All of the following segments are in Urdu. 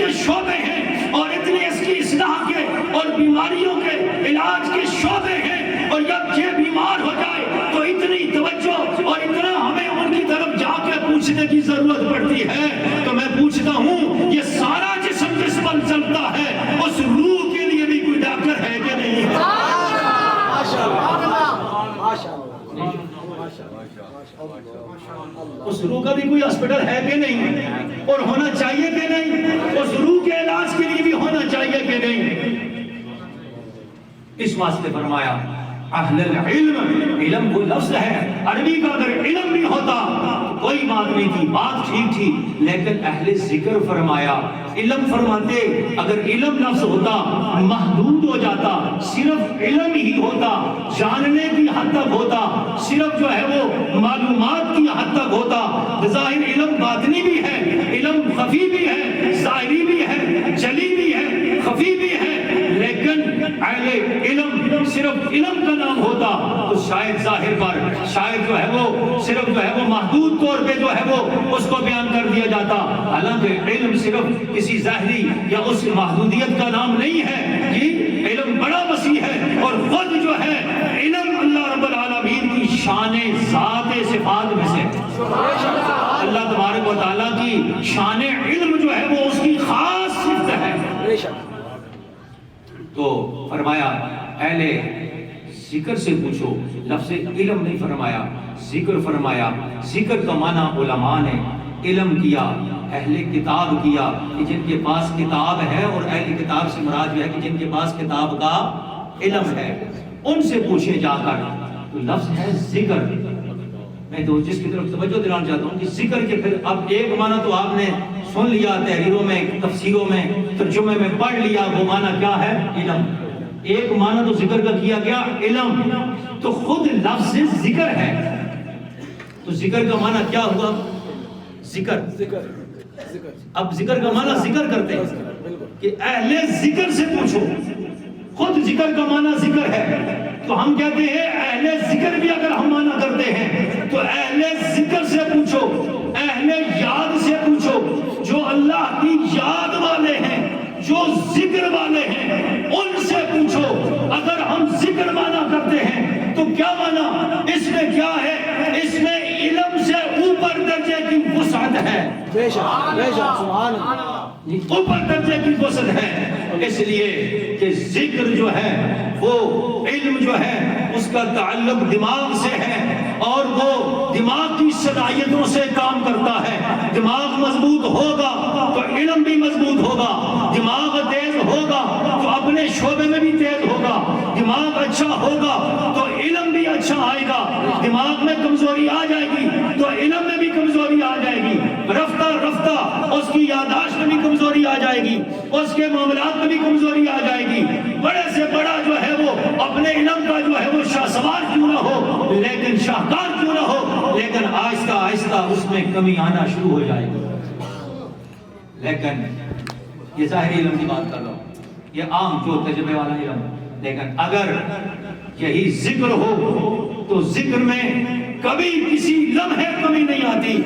کے شعبے ہیں اور اتنے اس کی اصلاح کے اور بیماریوں کے علاج کے شعبے ہیں، اور جب یہ بیمار ہو جائے تو اتنی توجہ اور اتنا ہمیں ان کی طرف جا کے پوچھنے کی ضرورت پڑتی ہے۔ تو میں پوچھتا ہوں یہ سارا جسم جس پر چلتا ہے اس روح کے لیے بھی کوئی ڈاکٹر ہے کہ نہیں ہے؟ اس روح کا بھی کوئی ہاسپٹل ہے کہ نہیں، اور ہونا چاہیے کہ نہیں؟ اس روح کے علاج کے لیے بھی ہونا چاہیے کہ نہیں؟ اس واسطے فرمایا اہل العلم، علم وہ لفظ ہے عربی کا، اگر علم نہیں ہوتا کوئی بات نہیں تھی، بات ٹھیک تھی، لیکن اہل ذکر فرمایا علم فرماتے، اگر علم لفظ ہوتا محدود ہو جاتا، صرف علم ہی ہوتا، جاننے کی حد تک ہوتا، صرف جو ہے وہ معلومات کی حد تک ہوتا۔ ظاہر علم باطنی بھی ہے، علم خفی بھی ہے، ظاہری بھی ہے، جلی بھی ہے، خفی بھی ہے، لیکن اہل علم صرف علم کا نام ہوتا تو شاید ظاہر پر شاید جو ہے وہ صرف جو ہے وہ محدود طور پہ جو ہے وہ اس کو بیان کر دیا جاتا، حالانکہ علم صرف کسی ظاہری یا اس محدودیت کا نام نہیں ہے، یہ علم بڑا وسیع ہے، اور خود جو ہے علم اللہ رب العالمین کی شان ذات صفات میں سے، اللہ تبارک و تعالیٰ کی شان علم جو ہے وہ اس کی خاص صفت ہے۔ تو فرمایا اہل ذکر سے پوچھو، لفظ علم نہیں فرمایا، ذکر فرمایا۔ ذکر کا معنی علماء نے علم کیا، اہل کتاب کیا کہ جن کے پاس کتاب ہے، اور اہل کتاب سے مراد جو ہے کہ جن کے پاس کتاب کا علم ہے، ان سے پوچھے جا کر۔ تو لفظ ہے ذکر، میں تو جس کی طرف توجہ دلانا چاہتا ہوں کہ ذکر کے پھر اب ایک معنی تو آپ نے سن لیا، تحریروں میں، تفسیروں میں، ترجمے میں پڑھ لیا، وہ معنی کیا ہے؟ علم۔ ایک معنی تو ذکر کا کیا گیا علم، تو خود لفظ ذکر ہے، تو ذکر کا معنی کیا ہوا؟ ذکر۔ اب ذکر کا معنی ذکر کرتے ہیں کہ اہل ذکر سے پوچھو، خود ذکر کا معنی ذکر ہے، تو ہم کہتے ہیں اہل ذکر بھی اگر ہم معنی کرتے ہیں تو اہل ذکر سے پوچھو، اہل یاد سے پوچھو، جو اللہ کی یاد والے ہیں، جو ذکر والے ہیں، ان سے پوچھو۔ اگر ہم ذکر معنی کرتے ہیں تو کیا معنی؟ اس میں کیا ہے؟ اس میں علم سے اوپر درجے کی وسعت ہے، بے شک بے شک، سبحان اللہ، اوپر درجے کی وسعت ہے، اس لیے کہ ذکر جو ہے وہ علم جو ہے اس کا تعلق دماغ سے ہے، اور وہ دماغ کی صلاحیتوں سے کام کرتا ہے۔ دماغ مضبوط ہوگا تو علم بھی مضبوط ہوگا، دماغ تیز ہوگا تو اپنے شعبے میں بھی تیز ہوگا، دماغ اچھا ہوگا تو علم بھی اچھا آئے گا، دماغ میں کمزوری آ جائے گی تو علم میں بھی کمزوری آ جائے گی، رفتہ رفتہ اس کی یادداشت میں بھی کمزوری آ جائے گی، اس کے معاملات میں بھی کمزوری آ جائے گی۔ بڑے سے بڑا جو ہے وہ اپنے علم کا جو ہے وہ شاہ سوار کیوں نہ ہو، لیکن شاہکار کیوں نہ ہو، لیکن آہستہ آہستہ اس میں کمی آنا شروع ہو جائے گی۔ لیکن یہ ظاہری علم کی بات کر رہا ہوں، یہ عام جو تجربے والا علم، لیکن اگر یہی ذکر ہو تو ذکر میں کبھی کسی لمحے کمی نہیں آتی۔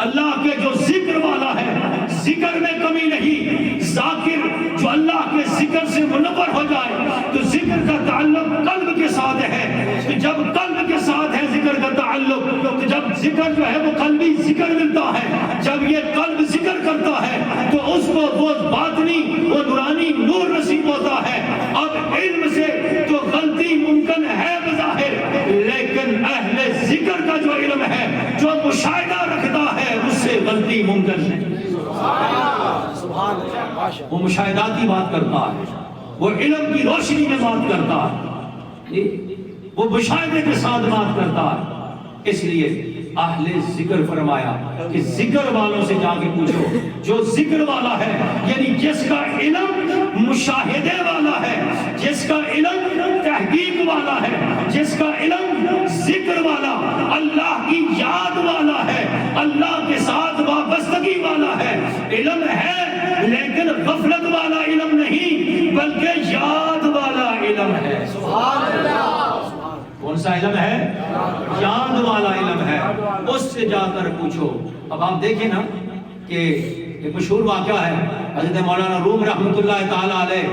اللہ کے جو ذکر والا ہے ذکر میں کمی نہیں، ذاکر جو اللہ کے ذکر سے منور ہو جائے تو ذکر کا تعلق قلب کے ساتھ ہے، تو جب قلب کے ساتھ ہے ذکر کا تعلق، تو جب ذکر جو ہے وہ قلبی ذکر ملتا ہے، جب یہ قلب ذکر کرتا ہے تو اس کو وہ باطنی وہ نورانی نور نصیب ہوتا ہے۔ اب علم سے تو غلطی ممکن ہے بظاہر، لیکن اہل ذکر کا جو علم ہے، جو مشاہدہ رکھتا ہے، اس سے غلطی ممکن نہیں۔ وہ مشاہداتی بات کرتا ہے، وہ علم کی روشنی میں بات کرتا ہے، وہ مشاہدے کے ساتھ بات کرتا ہے۔ اس لیے اہل ذکر فرمایا کہ ذکر والوں سے جا کے پوچھو، جو ذکر والا ہے، یعنی جس کا علم مشاہدے والا ہے، جس کا علم تحقیق والا ہے، جس کا علم ذکر والا، اللہ کی یاد والا ہے، اللہ کے ساتھ وابستگی والا ہے۔ علم ہے لیکن غفلت والا علم نہیں، بلکہ یاد والا علم ہے۔ سبحان اللہ۔ کون سا علم ہے؟ یاد والا علم ہے، اس سے جا کر پوچھو۔ اب آپ دیکھیں نا کہ ایک مشہور واقعہ ہے حضرت مولانا روم رحمۃ اللہ تعالی علیہ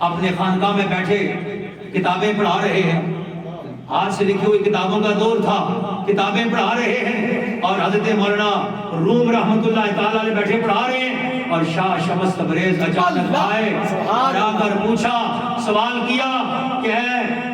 اپنے خانقاہ میں بیٹھے کتابیں پڑھا رہے ہیں، ہاتھ سے لکھی ہوئی کتابوں کا دور تھا، کتابیں پڑھا رہے ہیں، اور حضرت مولانا روم رحمۃ اللہ تعالی علیہ بیٹھے پڑھا رہے ہیں، اور شاہ شمس تبریز اچانک آئے اور آ کر پوچھا، سوال کیا کہ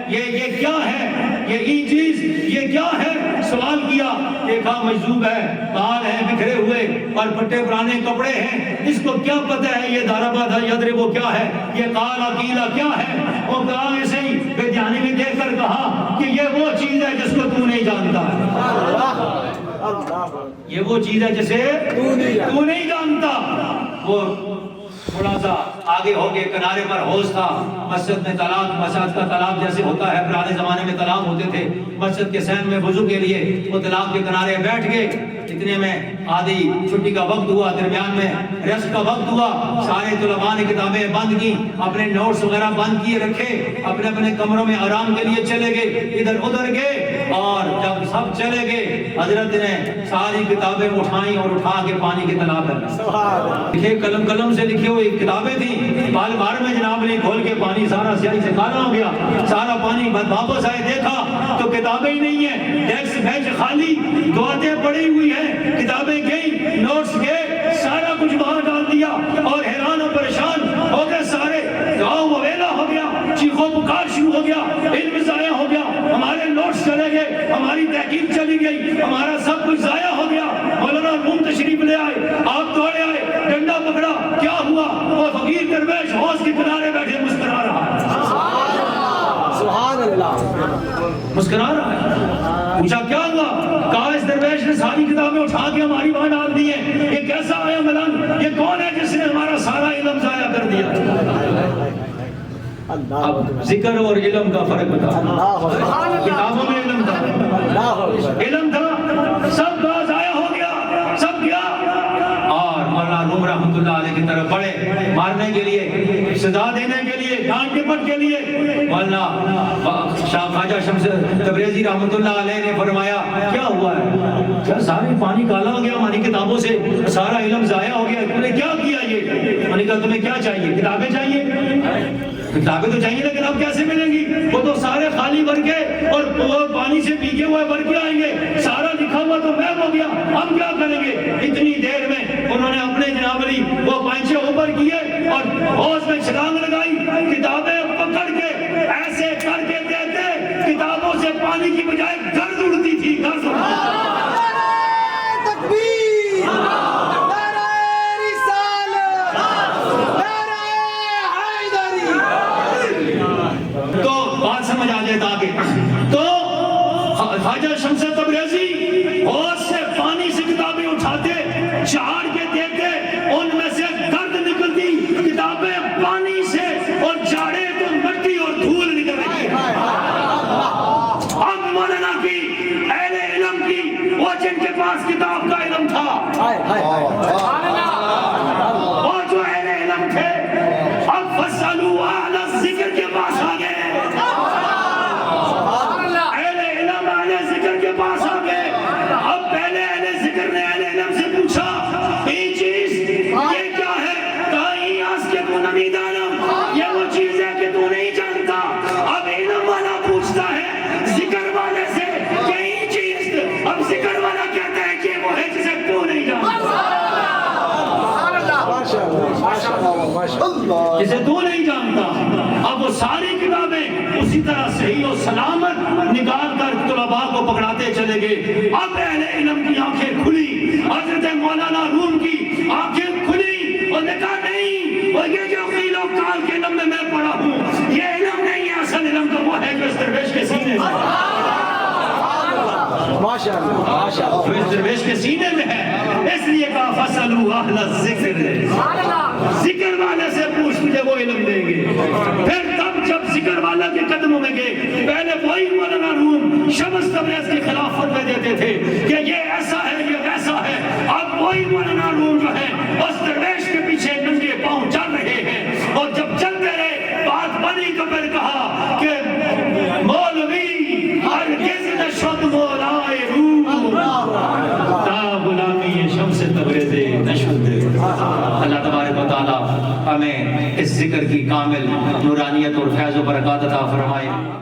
یہ کیا ہے، یہ چیز یہ کیا ہے؟ سوال کیا، دیکھا مجذوب ہے، بال ہیں بکھرے ہوئے اور پھٹے پرانے کپڑے ہیں، اس کو کیا پتہ ہے یہ داربا تھا یدرے وہ کیا ہے، یہ قال عقیلہ کیا ہے؟ وہ کہا ایسے ہی بے دھیانی میں دیکھ کر کہا کہ یہ وہ چیز ہے جس کو تو نہیں جانتا ہے، یہ وہ چیز ہے جسے تو نہیں جانتا۔ وہ تھوڑا سا آگے ہو گئے، کنارے پر حوض تھا، مسجد میں تالاب، مسجد کا تالاب جیسے ہوتا ہے، پرانے زمانے میں تالاب ہوتے تھے، مسجد کے صحن میں وضو کے لیے وہ تالاب کے کنارے بیٹھ گئے۔ اتنے میں آدھی چھٹی کا وقت ہوا، درمیان میں ریسٹ کا وقت ہوا، سارے طلباء نے کتابیں بند کی، اپنے نوٹس وغیرہ بند کیے رکھے، اپنے اپنے کمروں میں آرام کے لیے چلے گئے، ادھر ادھر گئے، اور جب سب چلے گئے حضرت نے ساری کتابیں اٹھائیں اور اٹھا کے پانی کے تالاب میں لکھے، قلم سے لکھی ہوئی کتابیں تھیں، بال بار میں جناب نے کھول کے پانی سارا سیاہی سے کالا ہو گیا، سارا پانی واپس آئے، دیکھا تو کتابیں ہی نہیں ہیں، ڈیسک بینچ خالی، دعاتیں پڑی ہوئی ہیں، کتابیں گئی، نوٹس گئے، سارا کچھ وہاں ڈال دیا، اور حیران و پریشان ہو گئے سارے، گاؤں وویلا ہو گیا، چیخو پکار شروع ہو گیا، علم ضائع ہو گیا، ہمارے نوٹس چلے گئے، ہماری تحقیق چلی گئی، ہمارا سب کچھ ضائع ہو گیا۔ مولانا روم تشریف لے آئے، آپ دوڑے آئے، ڈنڈا پکڑا، کیا ہوا؟ وہ فقیر درویش حوض کے کنارے بیٹھے مسکرا رہا ہے، سبحان اللہ، مسکرا رہا ہے۔ پوچھا کیا ہوا؟ کہا اس درویش نے ساری کتابیں اٹھا کے ہماری وہاں ڈال دی ہیں، یہ کیسا آیا ملنگ، یہ کون ہے جس نے ہمارا سارا علم ضائع کر دیا؟ اب ذکر اور علم کا فرق بتا، کتابوں میں علم تھا، سب کا ضائع ہو گیا، سب گیا، اور مولانا روم رحمۃ اللہ علیہ کی طرف بڑھے، مارنے کے لیے، سزا دینے کے لیے، ڈانٹ ڈپٹ کے لیے۔ مولانا شاہ خواجہ شمس تبریزی رحمۃ اللہ علیہ نے فرمایا کیا ہوا ہے؟ کیا سارے پانی کالا ہو گیا ہماری کتابوں سے، سارا علم ضائع ہو گیا، تم نے کیا کیا؟ یہ میں نے کہا تمہیں کیا چاہیے؟ کتابیں چاہیے؟ کتابیں تو چاہیے، لیکن اب کیسے ملیں گی؟ وہ تو سارے خالی بھر کے اور پانی سے بھیگے ہوئے بھر کے آئیں گے، سارا لکھا ہوا تو محو ہو گیا، ہم کیا کریں گے؟ اتنی دیر میں انہوں نے اپنے جناب علی وہ پانچے اوپر کیے اور حوض میں چھلانگ لگائی، کتابیں پکڑ کے ایسے کر کے دیتے، کتابوں سے پانی کی بجائے گرد اڑتی تھی، گرد سمجھ آ جائے آگے۔ تو خواجہ شمس تبریزی حوض سے پانی سے کتابیں اٹھاتے، چاڑ کے دیتے، ان میں سے گرد نکلتی، کتابیں پانی سے اور چاڑے تو مٹی اور دھول نکل رہی ہے۔ اب مولانا کی اہل علم کی، وہ جن کے پاس کتاب کا علم تھا، وہ جو اہل علم تھے، اب فَاسْأَلُوا أَهْلَ الذِّكْرِ کے پاس آ گئے، کے پاس آ گئے۔ اب پہلے اہل ذکر نے اہل علم سے پوچھا یہ چیز یہ کیا ہے؟ کہا ایاس کے تو نمید عالم، یہ وہ چیز ہے کہ تو نہیں جانتا۔ اب علم والا پوچھتا ہے ذکر والے سے کہ یہ چیز، اب ذکر والا کہتا ہے کہ وہ ہے جسے تو نہیں جانتا، جسے تو نہیں جانتا۔ اب وہ ساری کتابیں اسی طرح صحیح و سلامت نکال کر طلباء کو پکڑاتے چلے گئے۔ اب اہل علم کی آنکھیں کھلی، حضرت مولانا روم کی آنکھیں کھلی، اور نے کہا نہیں، وہ یہ جو قیل و قال کے علم میں میں پڑھا ہوں، یہ علم نہیں ہے، اصل علم تو وہ ہے جو اس درویش کے سینے میں، جو اس درویش کے سینے میں ہے۔ اس لیے کہا فَاسْأَلُوا أَهْلَ الذِّكْرِ، ذکر والے سے پوچھ، تجھے وہ علم دیں گے۔ پھر تب جب ذکر والا کے قدموں میں گئے، پہلے وہی مولانا روم شمس تبریز کی خلافت میں دیتے تھے کہ یہ ایسا ہے، یہ ویسا ہے۔ اب وہی مولانا روم جو ہے اس درویش کے پیچھے ننگے پاؤں چل رہے ہیں، اور جب چلتے رہے بات بنی تو پھر کہا کہ مولوی ہرگز نشد مولائے روم تا غلامی شمس تبریز نشد۔ اللہ تبارک و تعالی تعالیٰ ہمیں اس ذکر کی کامل نورانیت اور فیض و برکات عطا فرمائے۔